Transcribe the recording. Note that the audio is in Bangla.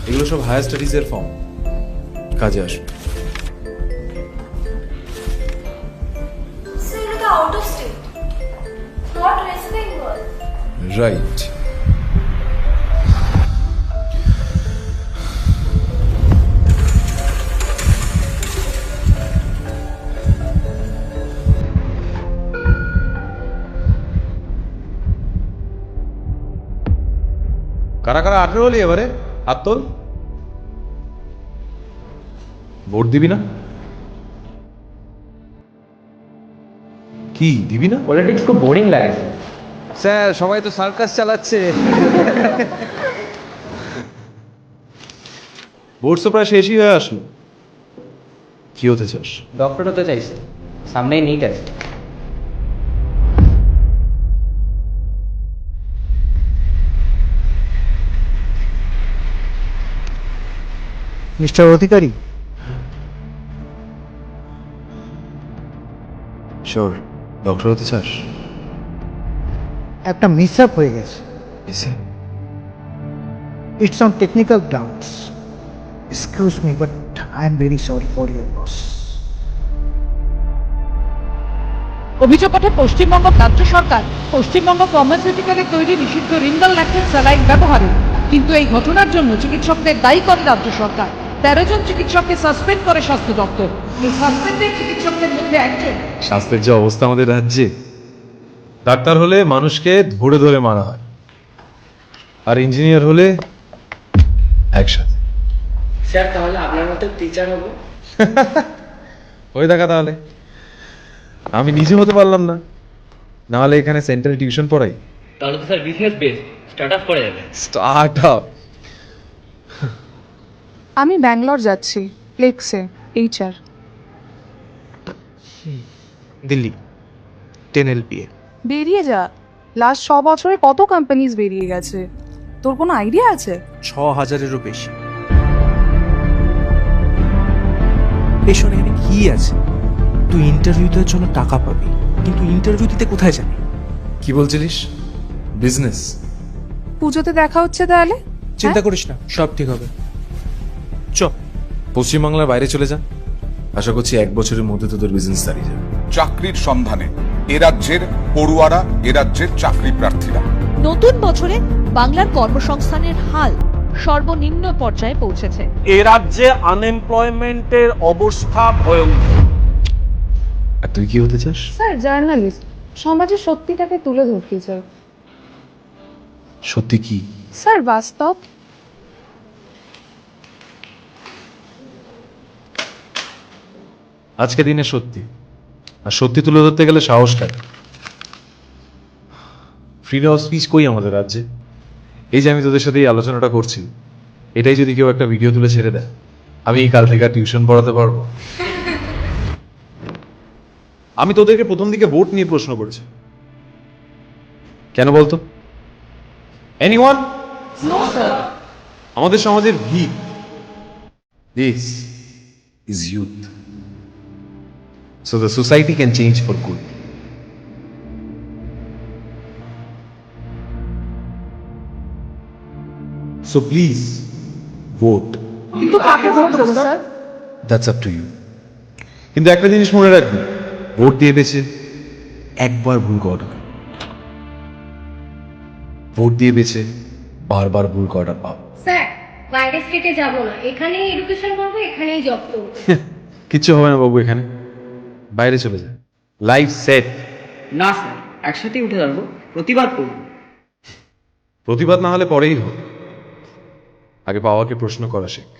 এগুলো সব হায়ার স্টাডিজের ফর্ম, কাজে আসবে। Sir, এটা তো out of state, not West Bengal. Right. কারা কারা 18 হলি এবারে? হাত তোল। ভোট দিবি না? কি দিবি না? পলিটিক্স খুব বোরিং লাগে। স্যার সবাই তো সার্কাস চালাচ্ছে। ভোট তো প্রায় শেষই হয়ে আসলো। কি হতে চাস? ডক্টর হতে চাইছে, সামনেই নিট আছে। মিস্টার অধিকারী, শিওর ডক্টর হতে চাস? একটা মিস আপ হয়ে গেছে। It's on technical grounds. Excuse me, but I am very sorry for your loss. অভিযোগ ওঠে পশ্চিমবঙ্গ রাজ্য সরকার পশ্চিমবঙ্গ ফার্মাসিউটিক্যালে তৈরি নিষিদ্ধ রিঙ্গাল ল্যাকটেন স্যালাইন ব্যবহারে, কিন্তু এই ঘটনার জন্য চিকিৎসকদের দায়ী করে রাজ্য সরকার। 13 জন চিকিৎসককে সাসপেন্ড করে স্বাস্থ্য দপ্তর। এই সাসপেন্ডেড চিকিৎসকদের মধ্যে একজন। স্বাস্থ্যের যে অবস্থা আমাদের রাজ্যে, ডাক্তার হলে মানুষকে ধরে ধরে মারা হয়, আর ইঞ্জিনিয়ার হলে একসাথে। স্যার তাহলে আপনার মতো টিচার হবো? ওই দেখা তাহলে, আমি নিজে হতে পারলাম না, নাহলে এখানে সেন্ট্রাল টিউশন পড়াই। তাহলে তো sir business base start up করে যাবে। Start up? আমি ব্যাঙ্গালোর যাচ্ছি, ফ্লেক্সে এইচআর। দিল্লি 10 LPA। বেরিয়ে যা, লাস্ট 6 বছরে কত কোম্পানিজ বেরিয়ে গেছে, তোর কোনো আইডিয়া আছে? 6000-এরও বেশি। পেছনে এখানে কি আছে? তুই ইন্টারভিউ দেওয়ার জন্য টাকা পাবি, কিন্তু ইন্টারভিউ দিতে কোথায় যাবি? কি বলছিলিস? বিজনেস? পুজোতে দেখা হচ্ছে তাহলে। চিন্তা করিস না, সব ঠিক হবে। চ। পশ্চিমবাংলার বাইরে চলে যা, আশা করছি 1 বছরের মধ্যে তোদের বিজনেস দাঁড়িয়ে যাবে। চাকরির সন্ধানে এ রাজ্যের পড়ুয়ারা, এ রাজ্যের চাকরি প্রার্থীরা। নতুন বছরে বাংলার কর্মসংস্থানের হাল সর্বনিম্ন পর্যায়ে পৌঁছেছে। এ রাজ্যে আনএমপ্লয়মেন্টের অবস্থা ভয়ঙ্কর। আর তুই কি হতে চাস? স্যার জার্নালিস্ট, সমাজের সত্যিটাকে তুলে ধরতে চাই। সত্যি কি? স্যার বাস্তব। আজকে দিনে সত্যি, আর সত্যি তুলে ধরতে গেলে সাহস লাগে। ফ্রিডম অফ স্পিচ কই আমাদের রাজ্যে? এই যে আমি তোদের সাথে এই আলোচনাটা করছি, এটাই যদি কেউ একটা ভিডিও তুলে ছেড়ে দেয়, আমি কাল থেকে টিউশন পড়াতে পারবো। আমি তোদেরকে প্রথম দিকে ভোট নিয়ে প্রশ্ন করেছি, কেন বলতো? এনিওয়ান? আমাদের সমাজের ভিত, this is youth, so the society can change for good. So please vote. কিন্তু কাকে ভোট দেবো sir? That's up to you. কিন্তু একটা জিনিস মনে রাখবি, ভোট দিয়ে বেছে একবার ভুল করা, ভোট দিয়ে বেছে বারবার ভুল করাটা পাপ। স্যার, বাইরে স্টেটে যাব না, এখানেই এডুকেশন করবো, এখানেই জব করবো। কিচ্ছু হবে না বাবু, এখানে বাইরে চলে যায়, লাইফ সেট। না স্যার, একসাথেই উঠে যাবো, প্রতিবাদ করবো। প্রতিবাদ না হলে পরেই হোক, আগে পাওয়াকে প্রশ্ন করা শেখ।